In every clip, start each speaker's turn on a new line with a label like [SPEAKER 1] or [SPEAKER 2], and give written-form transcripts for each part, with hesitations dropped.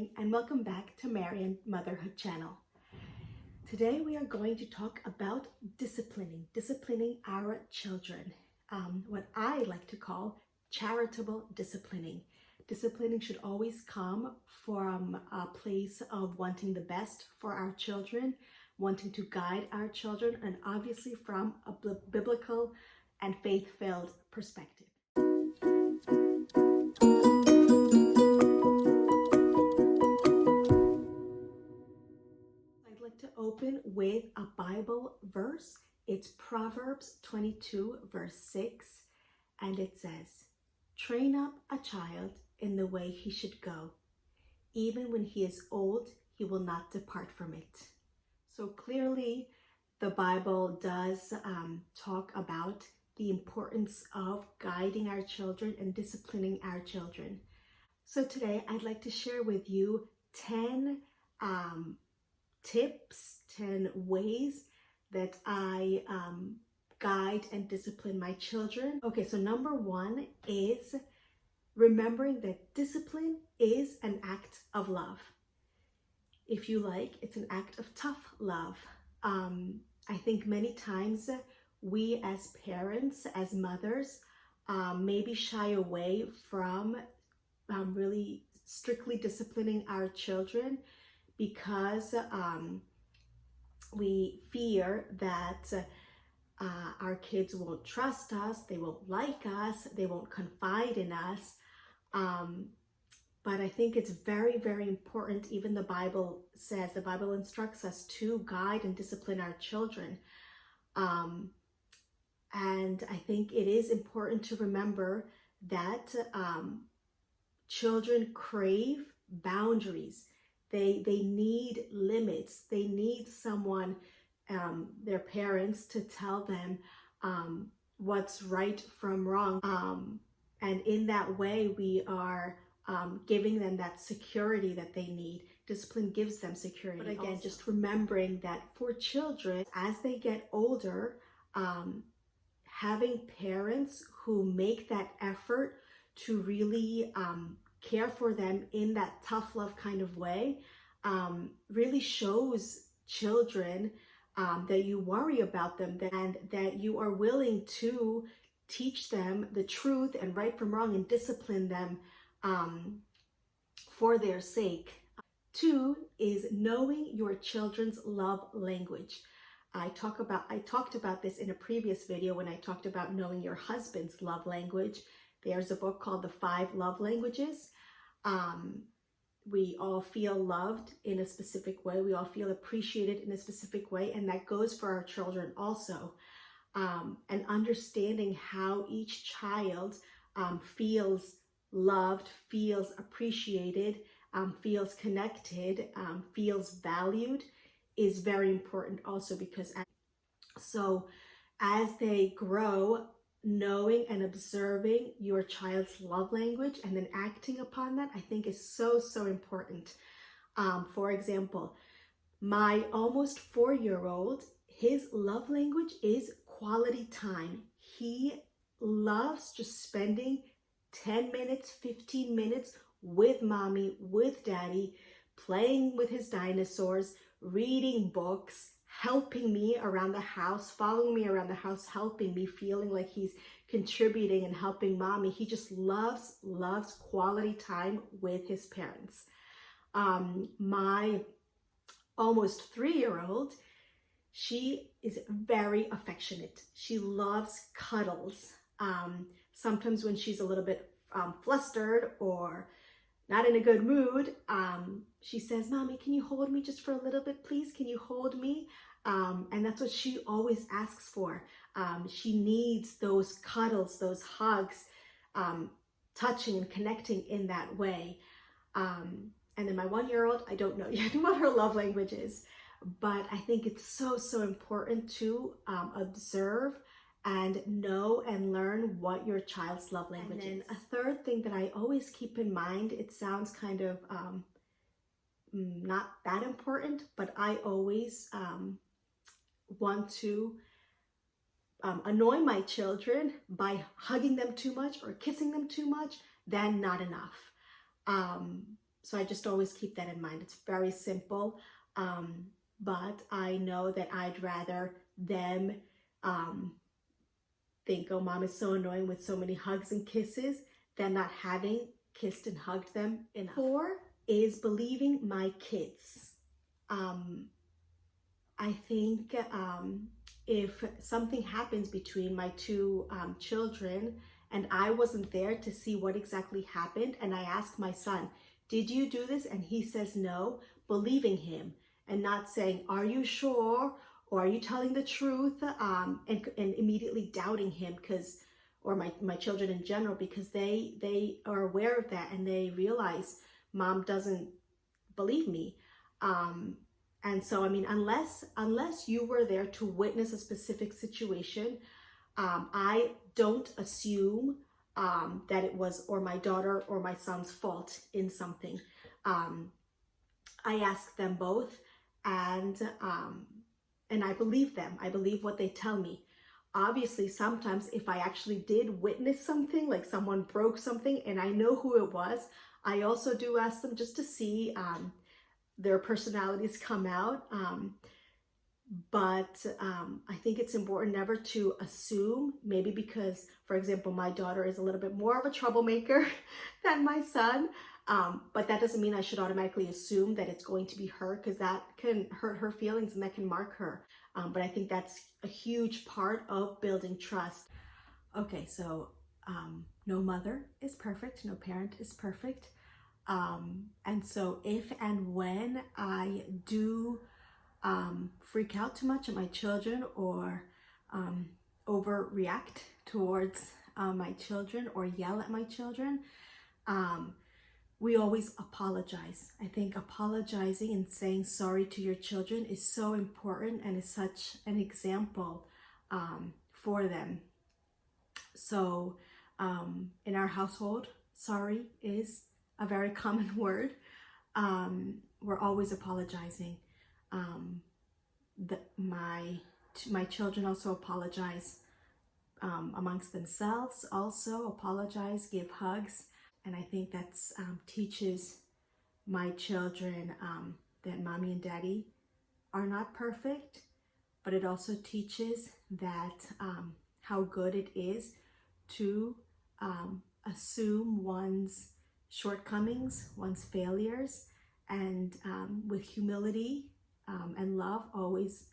[SPEAKER 1] morning and welcome back to Marian Motherhood channel. Today we are going to talk about disciplining our children. What I like to call charitable disciplining. Disciplining should always come from a place of wanting the best for our children, wanting to guide our children, and obviously from a biblical and faith-filled perspective. I'd like to open with a Bible verse. It's Proverbs 22 verse 6, and it says, "Train up a child in the way he should go. Even when he is old, he will not depart from it." So clearly, the Bible does talk about the importance of guiding our children and disciplining our children. So today, I'd like to share with you 10 tips, 10 ways that I guide and discipline my children. Okay, so number one is remembering that discipline is an act of love. If you like, it's an act of tough love. I think many times we as parents, as mothers, maybe shy away from really strictly disciplining our children because we fear that our kids won't trust us, they won't like us, they won't confide in us. But I think it's very, very important. Even the Bible instructs us to guide and discipline our children. And I think it is important to remember that children crave boundaries. They need limits. They need someone, their parents, to tell them what's right from wrong. And in that way, we are giving them that security that they need. Discipline gives them security. But again, also, just remembering that for children, as they get older, having parents who make that effort to really care for them in that tough love kind of way really shows children that you worry about them and that you are willing to teach them the truth and right from wrong and discipline them for their sake. Two is knowing your children's love language. I talked about this in a previous video when I talked about knowing your husband's love language. There's a book called The 5 Love Languages. We all feel loved in a specific way. We all feel appreciated in a specific way, and that goes for our children also. And understanding how each child feels loved, feels appreciated, feels connected, feels valued is very important also, because as they grow, knowing and observing your child's love language and then acting upon that, I think is so, so important. For example, my almost 4-year-old, his love language is quality time. He loves just spending 10 minutes, 15 minutes with mommy, with daddy, playing with his dinosaurs, reading books, helping me around the house, following me around the house, helping me, feeling like he's contributing and helping mommy. He just loves quality time with his parents. My almost 3-year-old, she is very affectionate. She loves cuddles. Sometimes when she's a little bit flustered or not in a good mood, she says, "Mommy, can you hold me just for a little bit, please? Can you hold me?" And that's what she always asks for. She needs those cuddles, those hugs, touching and connecting in that way. And then my 1-year-old, I don't know yet what her love language is, but I think it's so, so important to observe and know and learn what your child's love language is. And then a third thing that I always keep in mind, it sounds kind of not that important, but I always want to annoy my children by hugging them too much or kissing them too much, then not enough. So I just always keep that in mind. It's very simple, but I know that I'd rather them think, oh, mom is so annoying with so many hugs and kisses, than not having kissed and hugged them enough. 4 is believing my kids. I think if something happens between my two children and I wasn't there to see what exactly happened, and I ask my son, did you do this? And he says no, believing him and not saying, are you sure? Or are you telling the truth? And immediately doubting him, or my children in general, because they are aware of that and they realize mom doesn't believe me. And so, I mean, unless you were there to witness a specific situation, I don't assume that it was or my daughter or my son's fault in something. I ask them both, and I believe them. I believe what they tell me. Obviously, sometimes if I actually did witness something, like someone broke something and I know who it was, I also do ask them just to see their personalities come out. But I think it's important never to assume, maybe because, for example, my daughter is a little bit more of a troublemaker than my son. But that doesn't mean I should automatically assume that it's going to be her, because that can hurt her feelings and that can mark her. But I think that's a huge part of building trust. Okay, so no mother is perfect, no parent is perfect. And so if and when I do freak out too much at my children, or overreact towards my children, or yell at my children, we always apologize. I think apologizing and saying sorry to your children is so important and is such an example for them. So in our household, sorry is a very common word. We're always apologizing. My children also apologize amongst themselves, also apologize, give hugs. And I think that's teaches my children that mommy and daddy are not perfect, but it also teaches that how good it is to assume one's shortcomings, one's failures, and with humility and love, always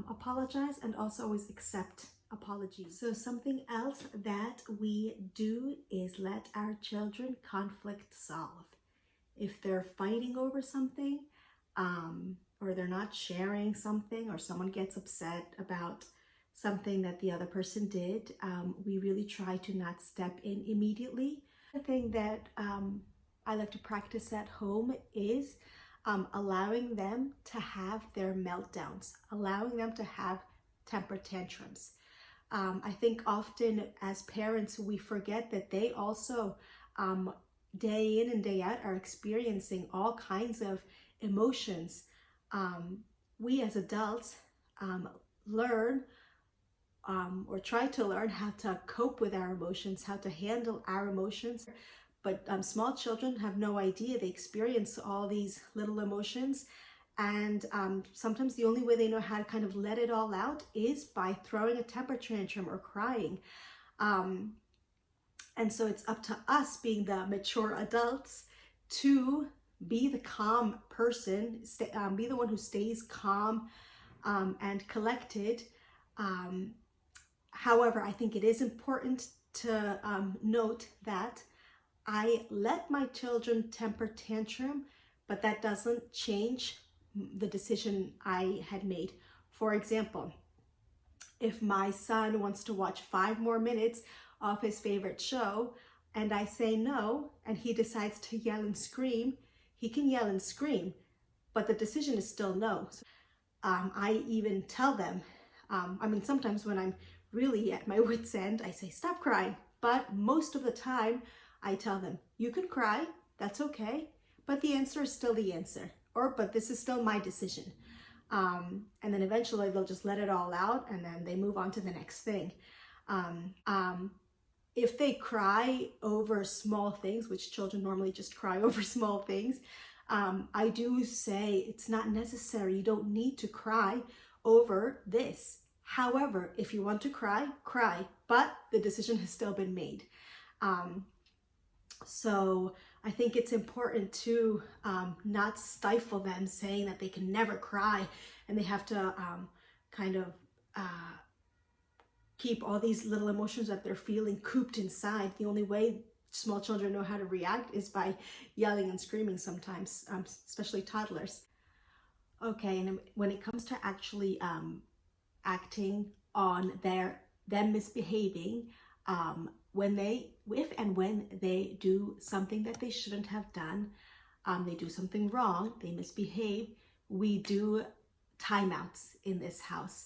[SPEAKER 1] apologize, and also always accept apologies. So something else that we do is let our children conflict solve. If they're fighting over something, or they're not sharing something, or someone gets upset about something that the other person did, we really try to not step in immediately. The thing that I like to practice at home is allowing them to have their meltdowns, allowing them to have temper tantrums. I think often as parents, we forget that they also, day in and day out, are experiencing all kinds of emotions. We as adults learn or try to learn how to cope with our emotions, how to handle our emotions. But small children have no idea. They experience all these little emotions. And sometimes the only way they know how to kind of let it all out is by throwing a temper tantrum or crying. And so it's up to us, being the mature adults, to be the calm person, be the one who stays calm and collected. However, I think it is important to note that I let my children temper tantrum, but that doesn't change the decision I had made. For example, if my son wants to watch 5 more minutes of his favorite show and I say no, and he decides to yell and scream, he can yell and scream, but the decision is still no. So, I even tell them, sometimes when I'm really at my wit's end, I say, stop crying. But most of the time, I tell them, you can cry, that's okay, but the answer is still the answer. But this is still my decision. And then eventually they'll just let it all out, and then they move on to the next thing. if they cry over small things, which children normally just cry over small things, I do say it's not necessary. You don't need to cry over this. However, if you want to cry, cry, but the decision has still been made. So I think it's important to not stifle them, saying that they can never cry and they have to kind of keep all these little emotions that they're feeling cooped inside. The only way small children know how to react is by yelling and screaming sometimes, especially toddlers. Okay, and when it comes to actually acting on them misbehaving, if and when they do something that they shouldn't have done, they do something wrong, they misbehave, we do timeouts in this house.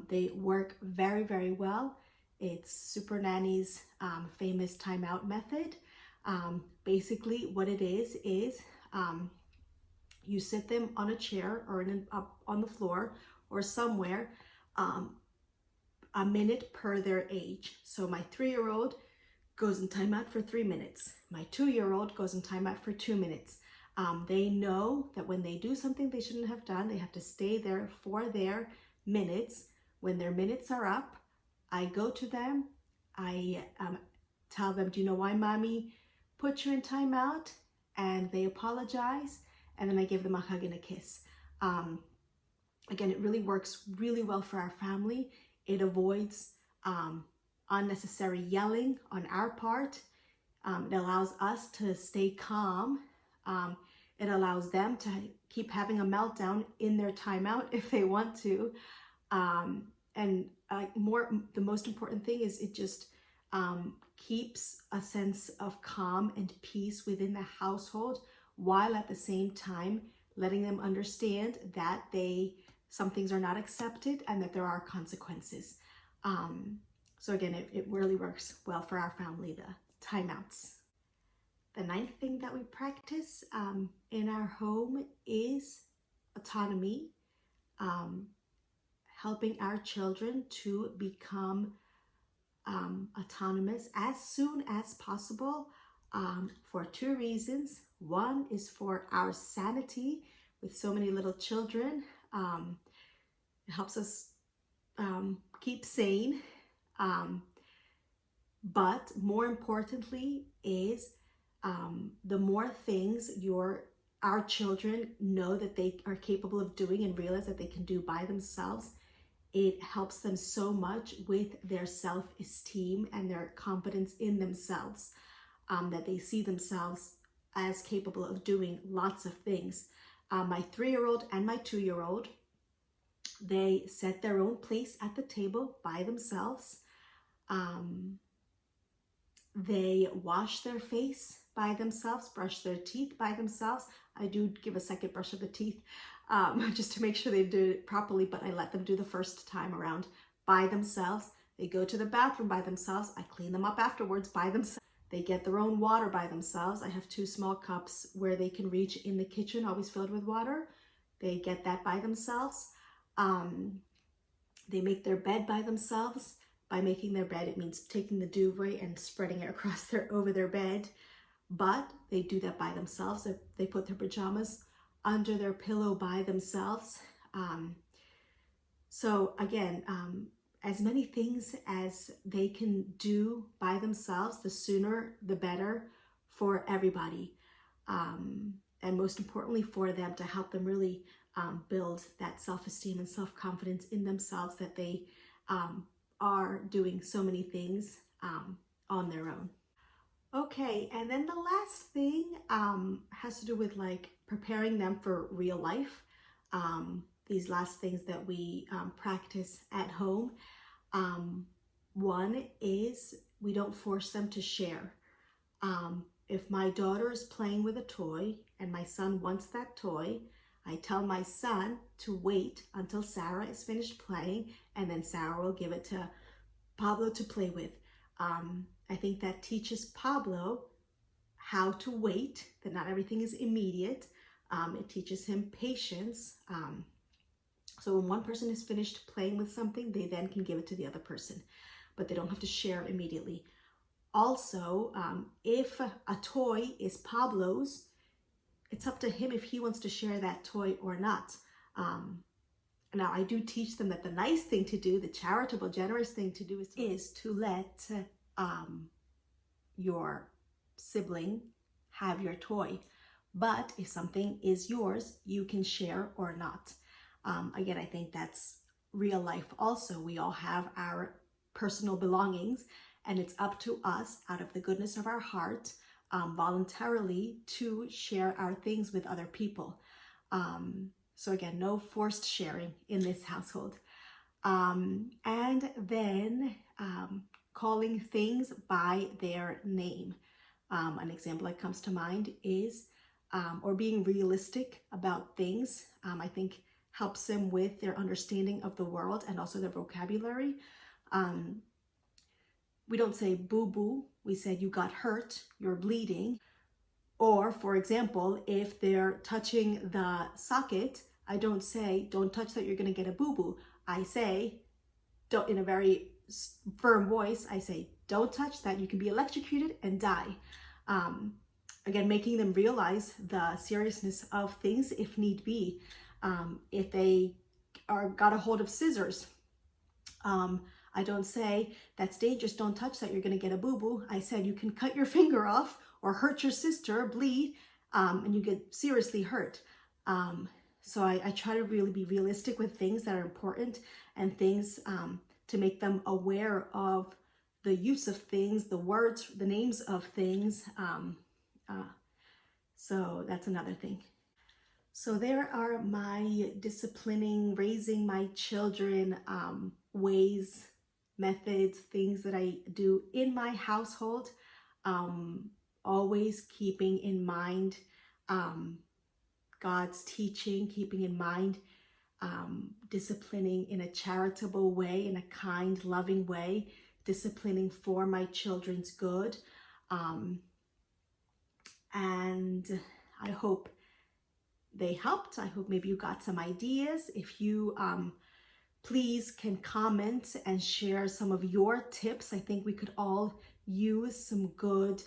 [SPEAKER 1] They work very, very well. It's Super Nanny's famous timeout method. Basically, what it is you sit them on a chair or up on the floor or somewhere, a minute per their age. So my 3-year-old goes in timeout for 3 minutes. My 2-year-old goes in timeout for 2 minutes. They know that when they do something they shouldn't have done, they have to stay there for their minutes. When their minutes are up, I go to them. I tell them, do you know why mommy put you in timeout? And they apologize. And then I give them a hug and a kiss. Again, it really works really well for our family. It avoids unnecessary yelling on our part. It allows us to stay calm. It allows them to keep having a meltdown in their timeout if they want to. The most important thing is it just keeps a sense of calm and peace within the household, while at the same time letting them understand that some things are not accepted and that there are consequences. So again, it really works well for our family, the timeouts. The 9th thing that we practice in our home is autonomy, helping our children to become autonomous as soon as possible, for 2 reasons. One is for our sanity. With so many little children, it helps us keep sane. But more importantly is the more things our children know that they are capable of doing and realize that they can do by themselves, it helps them so much with their self-esteem and their confidence in themselves, that they see themselves as capable of doing lots of things. My 3-year-old and my 2-year-old, they set their own place at the table by themselves. They wash their face by themselves, brush their teeth by themselves. I do give a second brush of the teeth just to make sure they do it properly, but I let them do the first time around by themselves. They go to the bathroom by themselves. I clean them up afterwards by themselves. They get their own water by themselves. I have 2 small cups where they can reach in the kitchen, always filled with water. They get that by themselves. They make their bed by themselves. By making their bed, it means taking the duvet and spreading it over their bed. But they do that by themselves. They put their pajamas under their pillow by themselves. So again, as many things as they can do by themselves, the sooner the better for everybody. And most importantly for them, to help them really build that self-esteem and self-confidence in themselves, that they are doing so many things on their own. Okay, and then the last thing has to do with like preparing them for real life. These last things that we practice at home. One is we don't force them to share. If my daughter is playing with a toy and my son wants that toy, I tell my son to wait until Sarah is finished playing, and then Sarah will give it to Pablo to play with. I think that teaches Pablo how to wait, that not everything is immediate. It teaches him patience. So when one person is finished playing with something, they then can give it to the other person, but they don't have to share immediately. Also, if a toy is Pablo's, it's up to him if he wants to share that toy or not. Now, I do teach them that the nice thing to do, the charitable, generous thing to do is to let your sibling have your toy. But if something is yours, you can share or not. Again, I think that's real life also. We all have our personal belongings, and it's up to us, out of the goodness of our heart, voluntarily to share our things with other people. So again, no forced sharing in this household. And then calling things by their name. An example that comes to mind is, or being realistic about things, I think helps them with their understanding of the world and also their vocabulary. We don't say boo-boo, we say you got hurt, you're bleeding. Or, for example, if they're touching the socket, I don't say, don't touch that, you're gonna get a boo-boo. I say, don't, in a very firm voice, I say, don't touch that, you can be electrocuted and die. Again, making them realize the seriousness of things if need be. If they got a hold of scissors, I don't say, that's dangerous, don't touch that, you're gonna get a boo-boo. I said, you can cut your finger off or hurt your sister, bleed, and you get seriously hurt. So I try to really be realistic with things that are important and things to make them aware of the use of things, the words, the names of things. So that's another thing. So there are my disciplining, raising my children ways, methods, things that I do in my household. Always keeping in mind God's teaching, keeping in mind disciplining in a charitable way, in a kind, loving way, disciplining for my children's good. And I hope they helped. I hope maybe you got some ideas. If you please can comment and share some of your tips. I think we could all use some good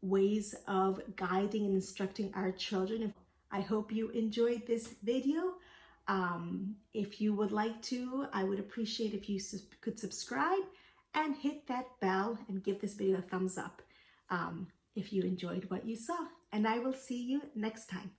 [SPEAKER 1] ways of guiding and instructing our children. I hope you enjoyed this video. If you would like to, I would appreciate if you could subscribe and hit that bell and give this video a thumbs up if you enjoyed what you saw. And I will see you next time.